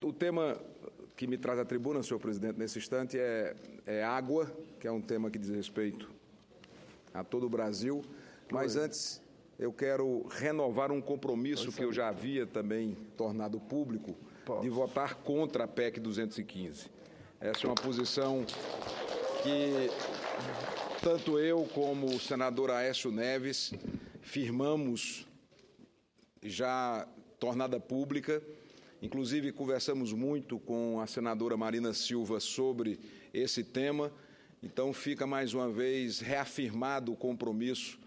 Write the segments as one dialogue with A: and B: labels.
A: O tema que me traz à tribuna, senhor presidente, nesse instante é água, que é um tema que diz respeito a todo o Brasil. Mas antes, eu quero renovar um compromisso que eu já havia também tornado público de votar contra a PEC 215. Essa é uma posição que tanto eu como o senador Aécio Neves firmamos, já tornada pública. Inclusive, conversamos muito com a senadora Marina Silva sobre esse tema. Então, fica mais uma vez reafirmado o compromisso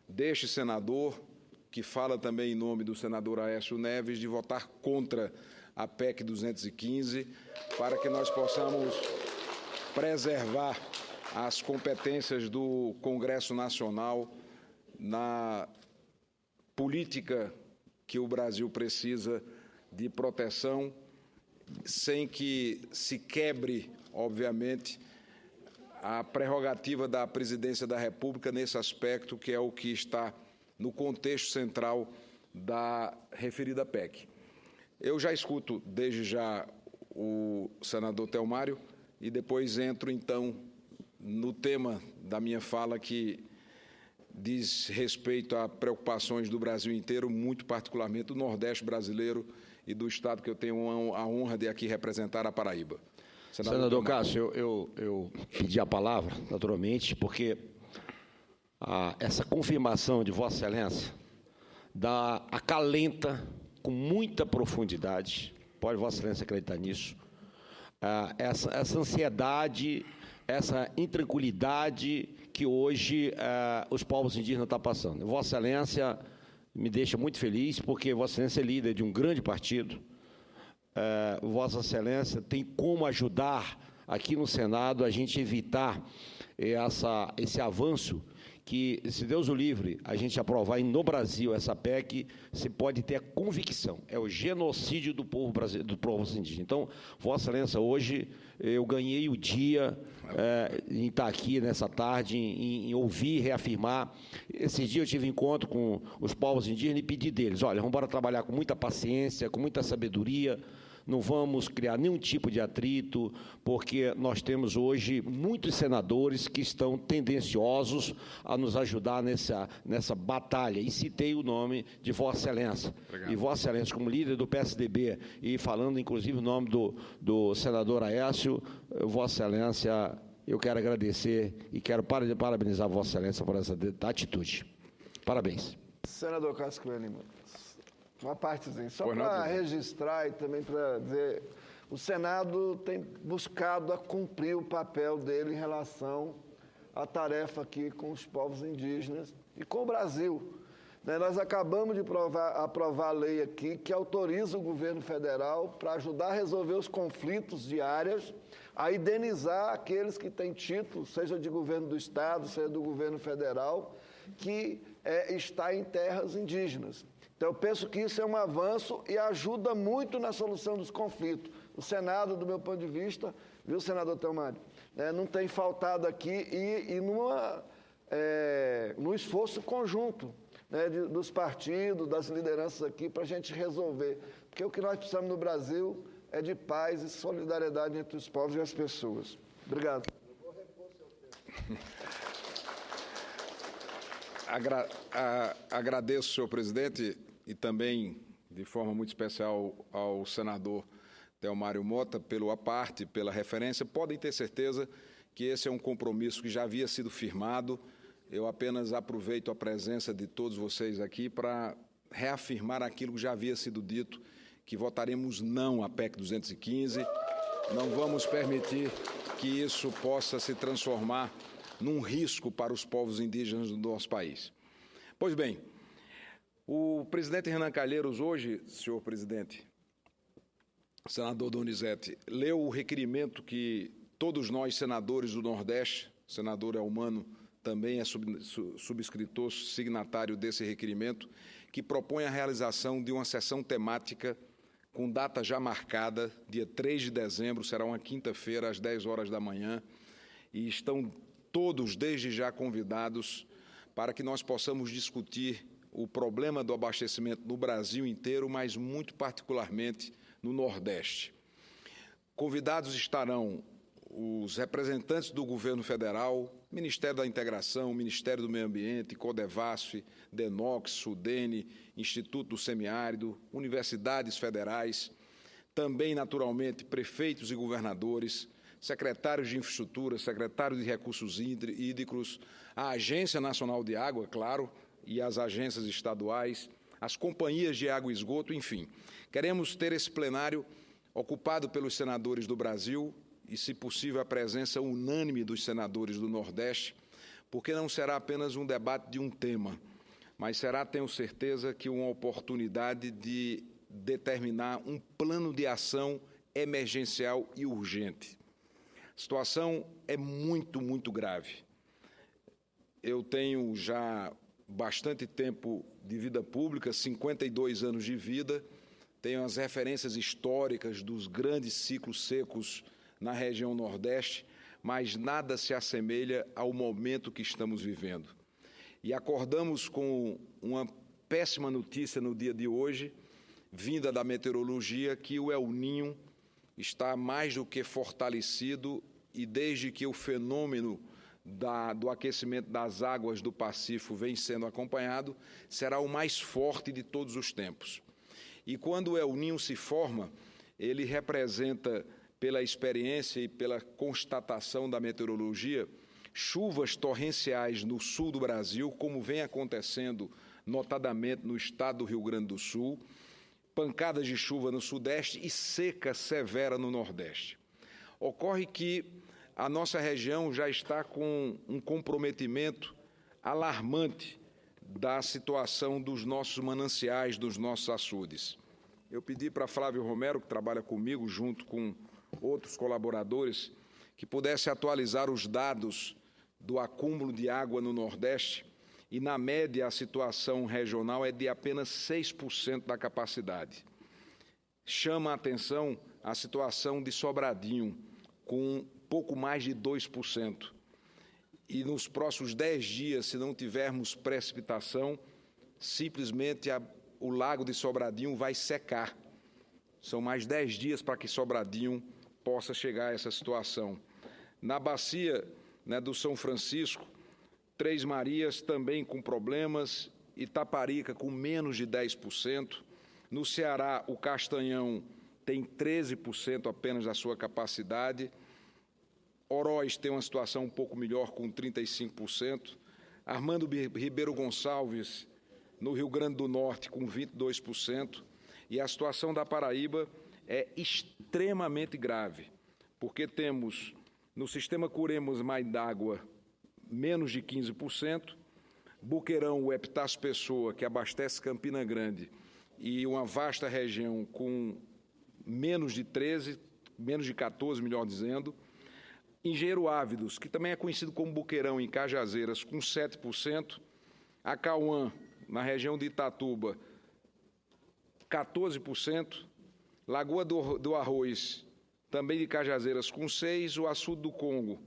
A: deste senador, que fala também em nome do senador Aécio Neves, de votar contra a PEC 215, para que nós possamos preservar as competências do Congresso Nacional na política que o Brasil precisa de proteção, sem que se quebre, obviamente, a prerrogativa da presidência da República nesse aspecto, que é o que está no contexto central da referida PEC. Eu já escuto desde já o senador Thelmário e depois entro, então, no tema da minha fala, que diz respeito a preocupações do Brasil inteiro, muito particularmente do Nordeste brasileiro e do estado que eu tenho a honra de aqui representar, a Paraíba.
B: Senador Cássio, eu pedi a palavra, naturalmente, porque essa confirmação de Vossa Excelência acalenta com muita profundidade, pode Vossa Excelência acreditar nisso, essa ansiedade, essa intranquilidade que hoje os povos indígenas estão passando. Vossa Excelência me deixa muito feliz, porque Vossa Excelência é líder de um grande partido. Vossa Excelência tem como ajudar aqui no Senado a gente evitar esse avanço que, se Deus o livre, a gente aprovar no Brasil essa PEC, você pode ter a convicção, é o genocídio do povo brasileiro, do povo indígena. Então, Vossa Excelência, hoje eu ganhei o dia em estar aqui nessa tarde, em ouvir, reafirmar. Esse dia eu tive encontro com os povos indígenas e pedi deles, olha, vamos embora trabalhar com muita paciência, com muita sabedoria, não vamos criar nenhum tipo de atrito, porque nós temos hoje muitos senadores que estão tendenciosos a nos ajudar nessa batalha. E citei o nome de Vossa Excelência. Obrigado. E Vossa Excelência, como líder do PSDB, e falando inclusive o nome do senador Aécio, Vossa Excelência, eu quero agradecer e quero parabenizar Vossa Excelência por essa atitude. Parabéns.
C: Senador Cássio Coelho Lima. Uma partezinha, só para registrar e também para dizer, o Senado tem buscado a cumprir o papel dele em relação à tarefa aqui com os povos indígenas e com o Brasil. Nós acabamos de aprovar a lei aqui que autoriza o governo federal para ajudar a resolver os conflitos de áreas, a indenizar aqueles que têm título, seja de governo do Estado, seja do governo federal, que está em terras indígenas. Então, eu penso que isso é um avanço e ajuda muito na solução dos conflitos. O Senado, do meu ponto de vista, viu, senador Thelmário, não tem faltado aqui e num esforço conjunto dos partidos, das lideranças aqui, para a gente resolver. Porque o que nós precisamos no Brasil é de paz e solidariedade entre os povos e as pessoas. Obrigado. Eu vou repor seu
A: tempo. Agradeço, senhor presidente, e também, de forma muito especial, ao senador Thelmário Mota, pelo aparte, pela referência. Podem ter certeza que esse é um compromisso que já havia sido firmado. Eu apenas aproveito a presença de todos vocês aqui para reafirmar aquilo que já havia sido dito, que votaremos não à PEC 215. Não vamos permitir que isso possa se transformar num risco para os povos indígenas do nosso país. Pois bem, o presidente Renan Calheiros hoje, senhor presidente, senador Donizete, leu o requerimento que todos nós, senadores do Nordeste, senador Elmano também é subscritor, signatário desse requerimento, que propõe a realização de uma sessão temática com data já marcada, dia 3 de dezembro, será uma quinta-feira, às 10 horas da manhã, e estão todos desde já convidados para que nós possamos discutir o problema do abastecimento no Brasil inteiro, mas muito particularmente no Nordeste. Convidados estarão os representantes do governo federal, Ministério da Integração, Ministério do Meio Ambiente, Codevasf, Denox, Sudene, Instituto do Semiárido, universidades federais, também, naturalmente, prefeitos e governadores, secretários de Infraestrutura, secretários de Recursos Hídricos, a Agência Nacional de Água, claro, e as agências estaduais, as companhias de água e esgoto, enfim. Queremos ter esse plenário ocupado pelos senadores do Brasil e, se possível, a presença unânime dos senadores do Nordeste, porque não será apenas um debate de um tema, mas será, tenho certeza, que uma oportunidade de determinar um plano de ação emergencial e urgente. A situação é muito grave. Eu tenho já bastante tempo de vida pública, 52 anos de vida, tenho as referências históricas dos grandes ciclos secos na região Nordeste, mas nada se assemelha ao momento que estamos vivendo. E acordamos com uma péssima notícia no dia de hoje, vinda da meteorologia, que o El Niño está mais do que fortalecido e desde que o fenômeno do aquecimento das águas do Pacífico vem sendo acompanhado, será o mais forte de todos os tempos. E quando o El Niño se forma, ele representa, pela experiência e pela constatação da meteorologia, chuvas torrenciais no sul do Brasil, como vem acontecendo notadamente no estado do Rio Grande do Sul, pancadas de chuva no Sudeste e seca severa no Nordeste. Ocorre que a nossa região já está com um comprometimento alarmante da situação dos nossos mananciais, dos nossos açudes. Eu pedi para Flávio Romero, que trabalha comigo, junto com outros colaboradores, que pudesse atualizar os dados do acúmulo de água no Nordeste, e, na média, a situação regional é de apenas 6% da capacidade. Chama a atenção a situação de Sobradinho, com pouco mais de 2%. E nos próximos 10 dias, se não tivermos precipitação, simplesmente o lago de Sobradinho vai secar. São mais 10 dias para que Sobradinho possa chegar a essa situação. Na bacia, do São Francisco, Três Marias também com problemas, Itaparica com menos de 10%. No Ceará, o Castanhão tem 13% apenas da sua capacidade. Oroz tem uma situação um pouco melhor, com 35%. Armando Ribeiro Gonçalves, no Rio Grande do Norte, com 22%. E a situação da Paraíba é extremamente grave, porque temos no sistema Curemos Mais d'Água menos de 15%, Boqueirão, o Epitácio Pessoa, que abastece Campina Grande, e uma vasta região com menos de 14, melhor dizendo. Engenheiro Ávidos, que também é conhecido como Boqueirão, em Cajazeiras, com 7%. Acauã, na região de Itatuba, 14%. Lagoa do Arroz, também de Cajazeiras, com 6%. O Açude do Congo,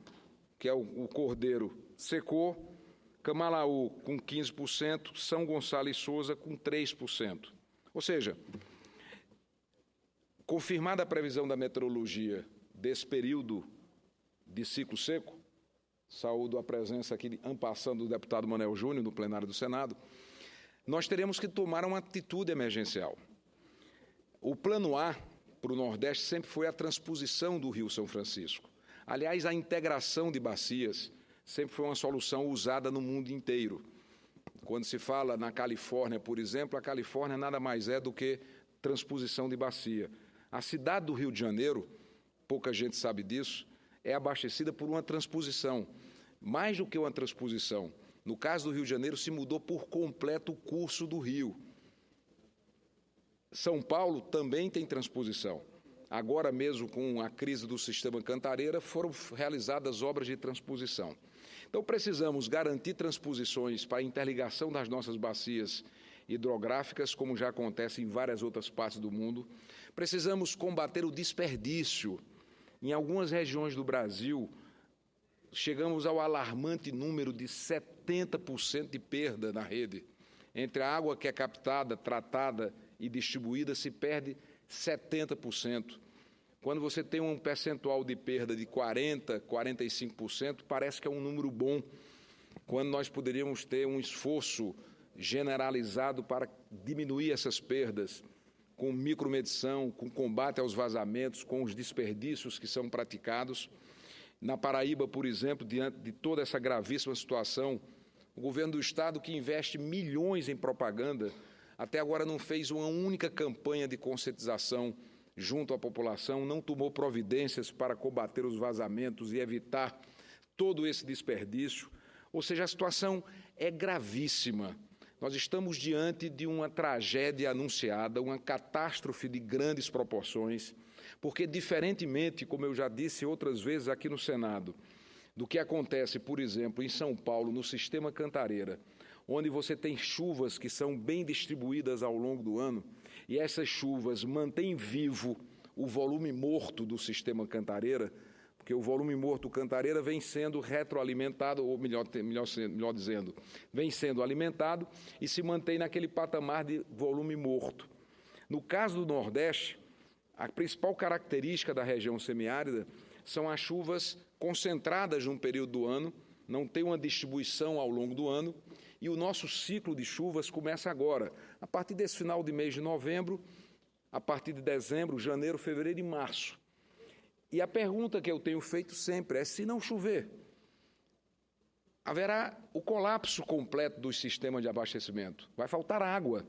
A: que é o Cordeiro, secou. Camalaú, com 15%. São Gonçalo e Souza, com 3%. Ou seja, confirmada a previsão da meteorologia desse período de ciclo seco, saúdo a presença aqui, ampassando, do deputado Manel Júnior, no plenário do Senado, nós teremos que tomar uma atitude emergencial. O plano A para o Nordeste sempre foi a transposição do Rio São Francisco. Aliás, a integração de bacias sempre foi uma solução usada no mundo inteiro. Quando se fala na Califórnia, por exemplo, a Califórnia nada mais é do que transposição de bacia. A cidade do Rio de Janeiro, pouca gente sabe disso, é abastecida por uma transposição. Mais do que uma transposição. No caso do Rio de Janeiro, se mudou por completo o curso do rio. São Paulo também tem transposição. Agora mesmo, com a crise do sistema Cantareira, foram realizadas obras de transposição. Então, precisamos garantir transposições para a interligação das nossas bacias hidrográficas, como já acontece em várias outras partes do mundo. Precisamos combater o desperdício. Em algumas regiões do Brasil, chegamos ao alarmante número de 70% de perda na rede. Entre a água que é captada, tratada e distribuída, se perde 70%. Quando você tem um percentual de perda de 40%, 45%, parece que é um número bom, quando nós poderíamos ter um esforço generalizado para diminuir essas perdas, com micromedição, com combate aos vazamentos, com os desperdícios que são praticados. Na Paraíba, por exemplo, diante de toda essa gravíssima situação, o governo do Estado, que investe milhões em propaganda, até agora não fez uma única campanha de conscientização junto à população, não tomou providências para combater os vazamentos e evitar todo esse desperdício. Ou seja, a situação é gravíssima. Nós estamos diante de uma tragédia anunciada, uma catástrofe de grandes proporções, porque, diferentemente, como eu já disse outras vezes aqui no Senado, do que acontece, por exemplo, em São Paulo, no sistema Cantareira, onde você tem chuvas que são bem distribuídas ao longo do ano, e essas chuvas mantêm vivo o volume morto do sistema Cantareira, porque o volume morto do Cantareira vem sendo retroalimentado, ou melhor dizendo, vem sendo alimentado e se mantém naquele patamar de volume morto. No caso do Nordeste, a principal característica da região semiárida são as chuvas concentradas num período do ano, não tem uma distribuição ao longo do ano, e o nosso ciclo de chuvas começa agora, a partir desse final de mês de novembro, a partir de dezembro, janeiro, fevereiro e março. E a pergunta que eu tenho feito sempre é: se não chover, haverá o colapso completo do sistema de abastecimento, vai faltar água.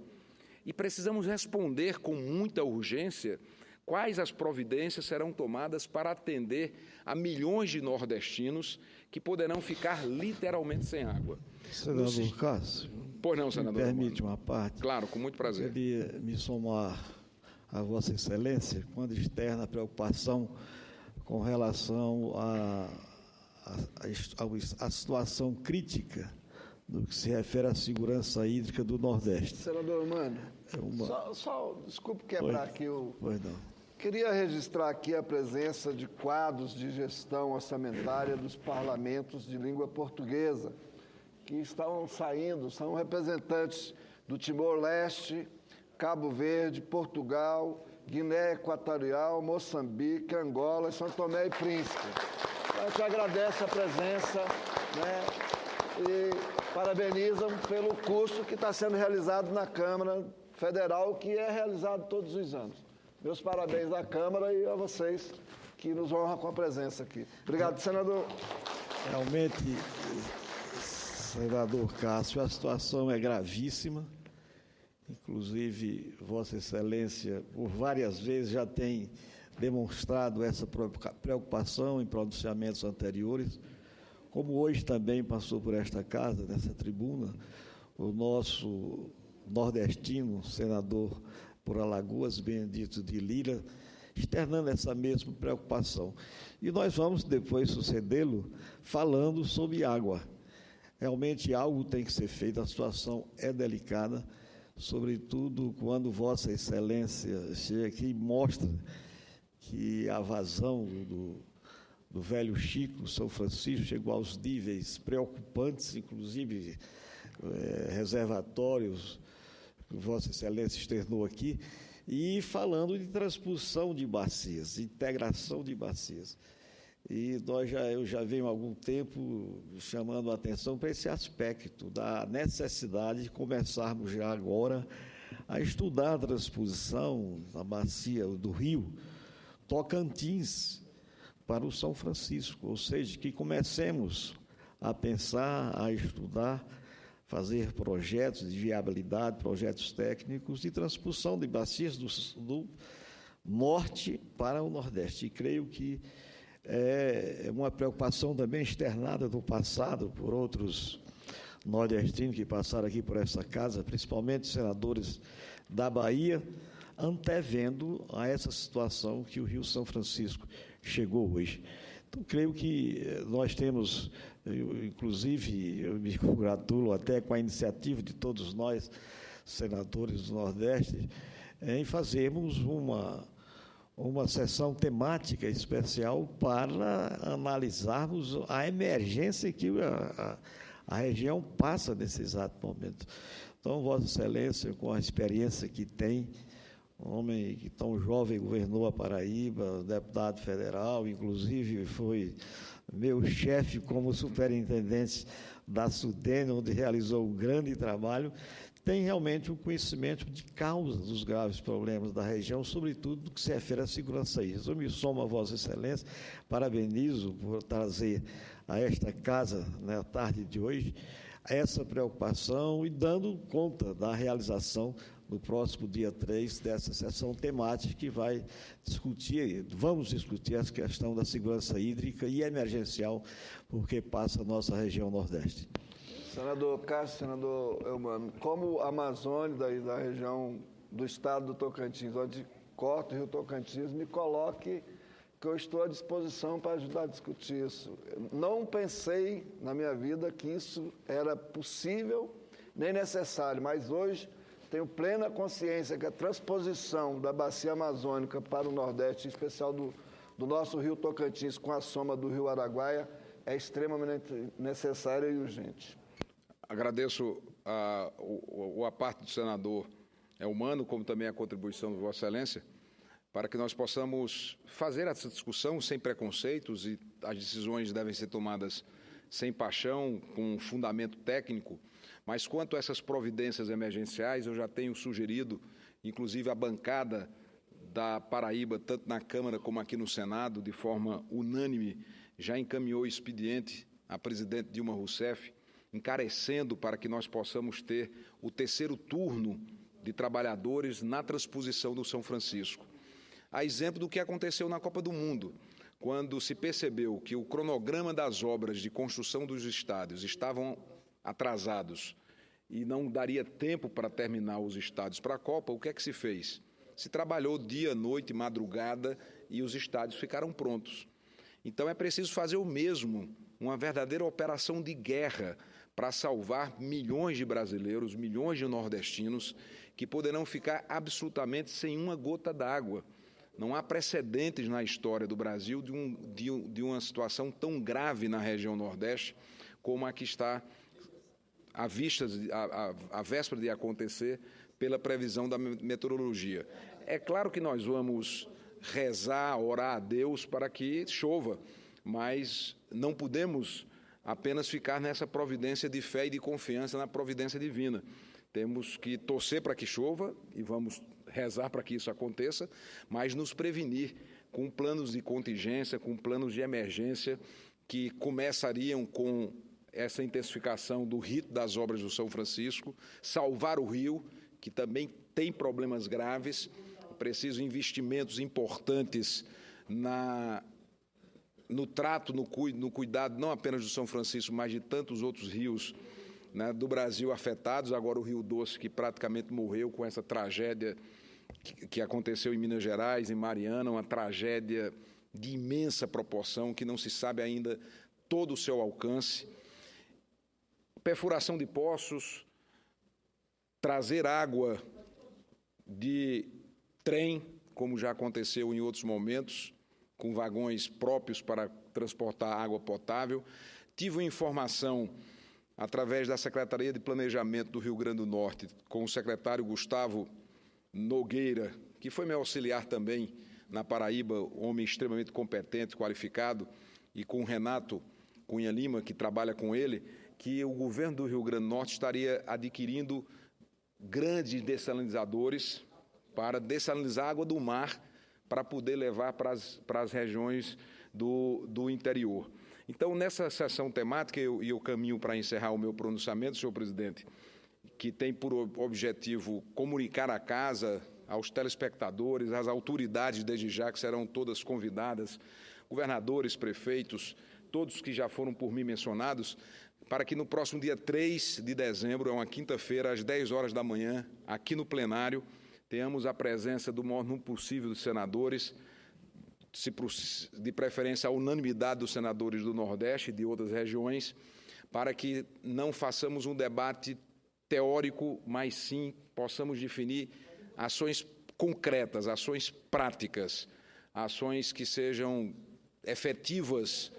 A: E precisamos responder com muita urgência quais as providências serão tomadas para atender a milhões de nordestinos que poderão ficar literalmente sem água.
D: Senador Cássio,
A: pois não, senador,
D: me permite uma parte?
A: Claro, com muito prazer.
D: Eu queria me somar a Vossa Excelência quando externa a preocupação com relação à situação crítica no que se refere à segurança hídrica do Nordeste.
C: Senador Mano, desculpe quebrar aqui o...
D: Pois não.
C: Queria registrar aqui a presença de quadros de gestão orçamentária dos parlamentos de língua portuguesa, que estão saindo, são representantes do Timor-Leste, Cabo Verde, Portugal, Guiné Equatorial, Moçambique, Angola, São Tomé e Príncipe. A gente agradece a presença, né, e parabenizam pelo curso que está sendo realizado na Câmara Federal, que é realizado todos os anos. Meus parabéns à Câmara e a vocês que nos honram com a presença aqui. Obrigado, senador.
D: Realmente, senador Cássio, a situação é gravíssima. Inclusive, Vossa Excelência, por várias vezes, já tem demonstrado essa preocupação em pronunciamentos anteriores, como hoje também passou por esta casa, nessa tribuna, o nosso nordestino, senador por Alagoas, Benedito de Lira, externando essa mesma preocupação. E nós vamos depois sucedê-lo falando sobre água. Realmente algo tem que ser feito, a situação é delicada, sobretudo quando Vossa Excelência chega aqui e mostra que a vazão do velho Chico, São Francisco, chegou aos níveis preocupantes, inclusive reservatórios, que Vossa Excelência externou aqui, e falando de transposição de bacias, integração de bacias. E eu já venho há algum tempo chamando a atenção para esse aspecto da necessidade de começarmos já agora a estudar a transposição da bacia do Rio Tocantins para o São Francisco, ou seja, que comecemos a pensar, a estudar, fazer projetos de viabilidade, projetos técnicos de transposição de bacias do norte para o nordeste. E creio que é uma preocupação também externada do passado por outros nordestinos que passaram aqui por essa casa, principalmente senadores da Bahia, antevendo a essa situação que o Rio São Francisco chegou hoje. Então, creio que nós temos, inclusive, eu me congratulo até com a iniciativa de todos nós, senadores do Nordeste, em fazermos uma sessão temática especial para analisarmos a emergência que a região passa nesse exato momento. Então, Vossa Excelência, com a experiência que tem, um homem que tão jovem governou a Paraíba, deputado federal, inclusive foi meu chefe como superintendente da SUDENE, onde realizou um grande trabalho, tem realmente um conhecimento de causa dos graves problemas da região, sobretudo do que se refere à segurança hídrica. Eu me somo a Vossa Excelência, parabenizo por trazer a esta casa, na tarde de hoje, essa preocupação e dando conta da realização no próximo dia 3 dessa sessão temática que vamos discutir essa questão da segurança hídrica e emergencial, porque passa a nossa região Nordeste.
C: Senador Cássio, senador Eumano, como amazônia da região do estado do Tocantins, onde corta o rio Tocantins, me coloque que eu estou à disposição para ajudar a discutir isso. Não pensei na minha vida que isso era possível nem necessário, mas hoje tenho plena consciência que a transposição da bacia amazônica para o Nordeste, em especial do nosso rio Tocantins, com a soma do rio Araguaia, é extremamente necessária e urgente.
A: Agradeço a parte do senador Eumano, como também a contribuição de Vossa Excelência, para que nós possamos fazer essa discussão sem preconceitos e as decisões devem ser tomadas sem paixão, com fundamento técnico, mas quanto a essas providências emergenciais, eu já tenho sugerido, inclusive a bancada da Paraíba, tanto na Câmara como aqui no Senado, de forma unânime, já encaminhou expediente à presidente Dilma Rousseff, encarecendo para que nós possamos ter o terceiro turno de trabalhadores na transposição do São Francisco. A exemplo do que aconteceu na Copa do Mundo, quando se percebeu que o cronograma das obras de construção dos estádios estavam atrasados e não daria tempo para terminar os estádios para a Copa, o que é que se fez? Se trabalhou dia, noite, madrugada e os estádios ficaram prontos. Então é preciso fazer o mesmo, uma verdadeira operação de guerra para salvar milhões de brasileiros, milhões de nordestinos que poderão ficar absolutamente sem uma gota d'água. Não há precedentes na história do Brasil de uma situação tão grave na região Nordeste como a que está à vista, à véspera de acontecer pela previsão da meteorologia. É claro que nós vamos rezar, orar a Deus para que chova, mas não podemos apenas ficar nessa providência de fé e de confiança na providência divina. Temos que torcer para que chova e vamos rezar para que isso aconteça, mas nos prevenir com planos de contingência, com planos de emergência que começariam com essa intensificação do rito das obras do São Francisco, salvar o rio, que também tem problemas graves, preciso de investimentos importantes no trato, no cuidado, não apenas do São Francisco, mas de tantos outros rios, né, do Brasil afetados. Agora o Rio Doce, que praticamente morreu com essa tragédia que aconteceu em Minas Gerais, em Mariana, uma tragédia de imensa proporção, que não se sabe ainda todo o seu alcance. Perfuração de poços, trazer água de trem, como já aconteceu em outros momentos, com vagões próprios para transportar água potável. Tive uma informação, através da Secretaria de Planejamento do Rio Grande do Norte, com o secretário Gustavo Nogueira, que foi meu auxiliar também na Paraíba, homem extremamente competente, qualificado, e com o Renato Cunha Lima, que trabalha com ele, que o governo do Rio Grande do Norte estaria adquirindo grandes dessalinizadores para dessalinizar a água do mar, para poder levar para as regiões do interior. Então, nessa sessão temática, eu caminho para encerrar o meu pronunciamento, senhor presidente, que tem por objetivo comunicar à casa, aos telespectadores, às autoridades desde já, que serão todas convidadas, governadores, prefeitos, todos que já foram por mim mencionados, para que no próximo dia 3 de dezembro, é uma quinta-feira, às 10 horas da manhã, aqui no plenário, tenhamos a presença do maior número possível dos senadores, de preferência a unanimidade dos senadores do Nordeste e de outras regiões, para que não façamos um debate teórico, mas sim possamos definir ações concretas, ações práticas, ações que sejam efetivas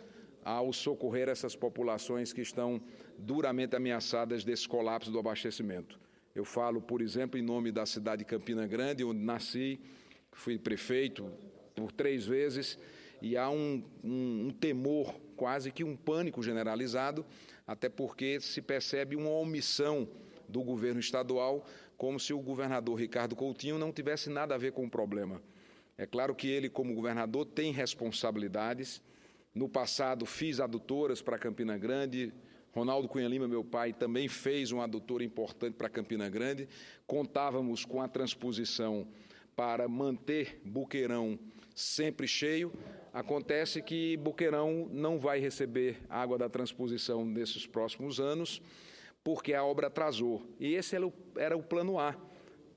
A: ao socorrer essas populações que estão duramente ameaçadas desse colapso do abastecimento. Eu falo, por exemplo, em nome da cidade de Campina Grande, onde nasci, fui prefeito por 3 vezes, e há um temor, quase que um pânico generalizado, até porque se percebe uma omissão do governo estadual, como se o governador Ricardo Coutinho não tivesse nada a ver com o problema. É claro que ele, como governador, tem responsabilidades. No passado, fiz adutoras para Campina Grande. Ronaldo Cunha Lima, meu pai, também fez uma adutora importante para Campina Grande. Contávamos com a transposição para manter Boqueirão sempre cheio. Acontece que Boqueirão não vai receber água da transposição nesses próximos anos, porque a obra atrasou. E esse era o plano A.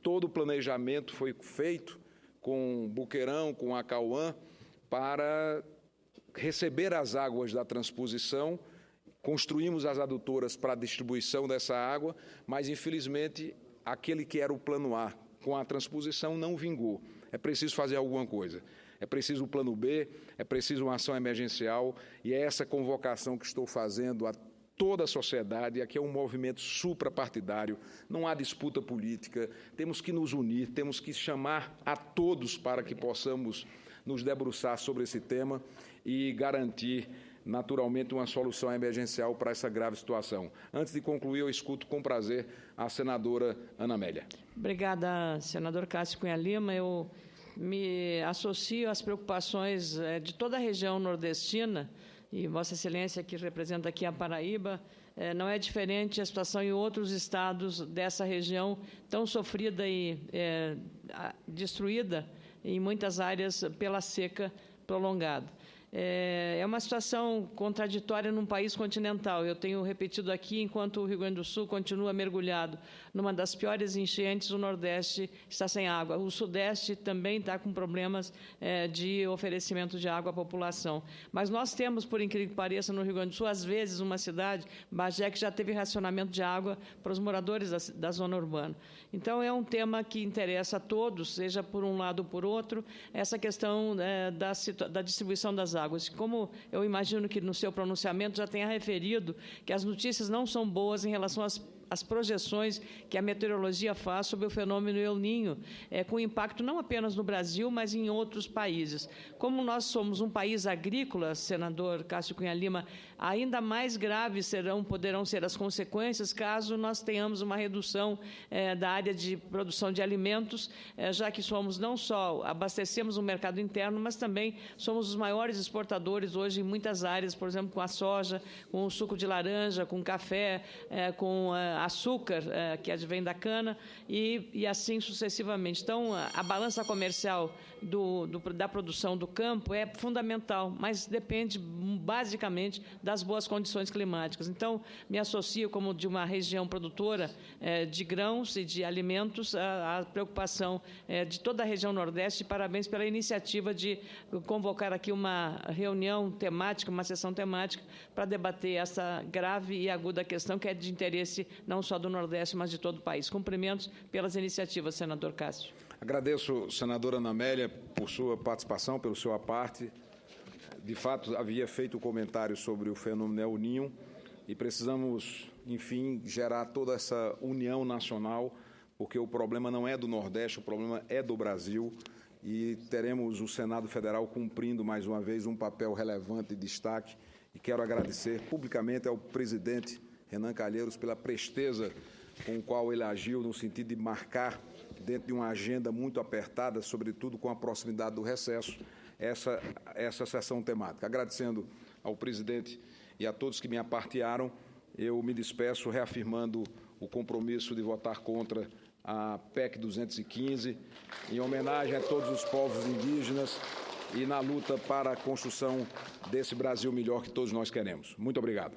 A: Todo o planejamento foi feito com Boqueirão, com Acauã, para receber as águas da transposição. Construímos as adutoras para a distribuição dessa água, mas, infelizmente, aquele que era o plano A com a transposição não vingou. É preciso fazer alguma coisa. É preciso o plano B, é preciso uma ação emergencial, e é essa convocação que estou fazendo a toda a sociedade. Aqui é um movimento suprapartidário, não há disputa política, temos que nos unir, temos que chamar a todos para que possamos nos debruçar sobre esse tema e garantir, naturalmente, uma solução emergencial para essa grave situação. Antes de concluir, eu escuto com prazer a senadora Ana Amélia.
E: Obrigada, senador Cássio Cunha Lima. Eu me associo às preocupações de toda a região nordestina, e Vossa Excelência, que representa aqui a Paraíba, não é diferente a situação em outros estados dessa região, tão sofrida e destruída em muitas áreas pela seca prolongada. É uma situação contraditória num país continental. Eu tenho repetido aqui, enquanto o Rio Grande do Sul continua mergulhado numa das piores enchentes, o Nordeste está sem água. O Sudeste também está com problemas de oferecimento de água à população. Mas nós temos, por incrível que pareça, no Rio Grande do Sul, às vezes, uma cidade, Bagé, que já teve racionamento de água para os moradores da zona urbana. Então, é um tema que interessa a todos, seja por um lado ou por outro, essa questão da distribuição das águas. Como eu imagino que no seu pronunciamento já tenha referido que as notícias não são boas em relação às projeções que a meteorologia faz sobre o fenômeno El Niño, com impacto não apenas no Brasil, mas em outros países. Como nós somos um país agrícola, senador Cássio Cunha Lima, ainda mais graves poderão ser as consequências caso nós tenhamos uma redução da área de produção de alimentos, já que somos não só abastecemos o mercado interno, mas também somos os maiores exportadores hoje em muitas áreas, por exemplo, com a soja, com o suco de laranja, com café, com açúcar, que advém da cana, e assim sucessivamente. Então, a balança comercial da produção do campo é fundamental, mas depende basicamente das boas condições climáticas. Então, me associo, como de uma região produtora de grãos e de alimentos, à preocupação de toda a região Nordeste. Parabéns pela iniciativa de convocar aqui uma reunião temática, uma sessão temática, para debater essa grave e aguda questão que é de interesse não só do Nordeste, mas de todo o país. Cumprimentos pelas iniciativas, senador Cássio.
A: Agradeço, senadora Ana Amélia, por sua participação, pelo seu aparte. De fato, havia feito comentário sobre o fenômeno El Niño e precisamos, enfim, gerar toda essa união nacional, porque o problema não é do Nordeste, o problema é do Brasil, e teremos o Senado Federal cumprindo, mais uma vez, um papel relevante e destaque. E quero agradecer publicamente ao presidente Renan Calheiros pela presteza com a qual ele agiu no sentido de marcar, dentro de uma agenda muito apertada, sobretudo com a proximidade do recesso, essa sessão temática. Agradecendo ao presidente e a todos que me apartearam, eu me despeço reafirmando o compromisso de votar contra a PEC 215, em homenagem a todos os povos indígenas e na luta para a construção desse Brasil melhor que todos nós queremos. Muito obrigado.